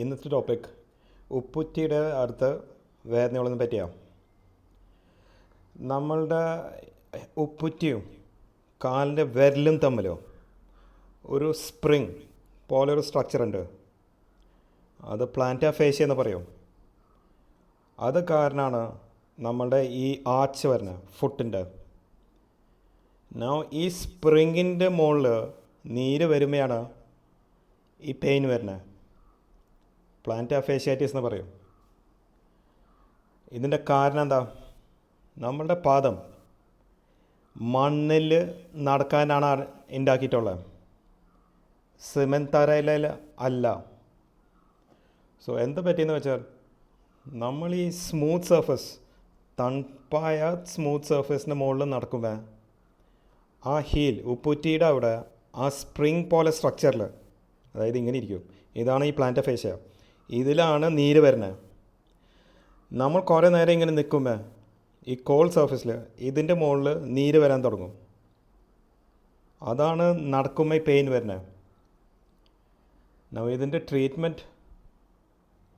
ഇന്നത്തെ ടോപ്പിക് ഉപ്പുറ്റിയുടെ അടുത്ത് വേദനകളൊന്നും പറ്റിയാണ്. നമ്മളുടെ ഉപ്പുറ്റിയും കാലിൻ്റെ വിരലും തമ്മിലോ ഒരു സ്പ്രിങ് പോലൊരു സ്ട്രക്ചറുണ്ട്. അത് പ്ലാന്റാ ഫേഷ്യ എന്ന് പറയും. അത് കാരണമാണ് നമ്മളുടെ ഈ ആർച്ച് വരുന്നത് ഫുട്ടിൻ്റെ. ഈ സ്പ്രിങ്ങിൻ്റെ മുകളിൽ നീര് വരുമ്പോഴാണ് ഈ പെയിൻ വരുന്നത്. പ്ലാന്റാ ഫേഷ്യാറ്റിസ് എന്ന് പറയും. ഇതിൻ്റെ കാരണം എന്താ? നമ്മളുടെ പാദം മണ്ണിൽ നടക്കാനാണ് ഉണ്ടാക്കിയിട്ടുള്ളത്, സിമെൻറ്റ് തറയിൽ അല്ല. സോ എന്ത് പറ്റിയെന്ന് വെച്ചാൽ നമ്മൾ ഈ സ്മൂത്ത് സർഫസ്, തണുപ്പായ സ്മൂത്ത് സർഫസിൻ്റെ മുകളിൽ നടക്കുമ്പോൾ ആ ഹീൽ ഉപ്പുറ്റിയുടെ അവിടെ ആ സ്പ്രിങ് പോലെ സ്ട്രക്ചറിൽ, അതായത് ഇങ്ങനെ ഇരിക്കും. ഇതാണ് ഈ പ്ലാന്റാ ഫേഷ്യ. ഇതിലാണ് നീര് വരുന്നത്. നമ്മൾ കുറേ നേരം ഇങ്ങനെ നിൽക്കുമ്പോൾ ഈ കോൾഡ് സർഫസിൽ ഇതിൻ്റെ മുകളിൽ നീര് വരാൻ തുടങ്ങും. അതാണ് നടക്കുമ്പോൾ പെയിൻ വരുന്നത്. ഇതിൻ്റെ ട്രീറ്റ്മെൻറ്റ്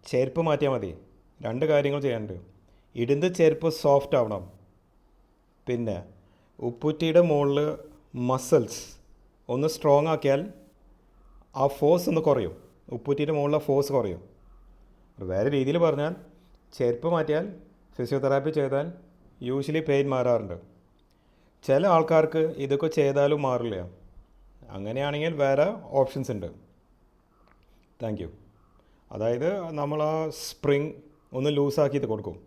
ചെരുപ്പ് മാറ്റിയാൽ മതി. 2 കാര്യങ്ങൾ ചെയ്യാനുണ്ട്. ഇടുന്ന ചെരുപ്പ് സോഫ്റ്റ് ആവണം. പിന്നെ ഉപ്പുറ്റിയുടെ മുകളിൽ മസിൽസ് ഒന്ന് സ്ട്രോങ് ആക്കിയാൽ ആ ഫോഴ്സ് ഒന്ന് കുറയും. ഉപ്പുറ്റിയുടെ മുകളിലെ ഫോഴ്സ് കുറയും. വേറെ രീതിയിൽ പറഞ്ഞാൽ ചെരുപ്പ് മാറ്റിയാൽ, ഫിസിയോതെറാപ്പി ചെയ്താൽ യൂഷ്വലി പെയിൻ മാറാറുണ്ട്. ചില ആൾക്കാർക്ക് ഇതൊക്കെ ചെയ്താലും മാറില്ല. അങ്ങനെയാണെങ്കിൽ വേറെ ഓപ്ഷൻസ് ഉണ്ട്. Thank you. അതായത് നമ്മൾ ആ സ്പ്രിങ് ഒന്ന് ലൂസാക്കിയിട്ട് കൊടുക്കും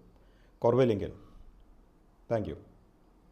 കുറവില്ലെങ്കിൽ. Thank you.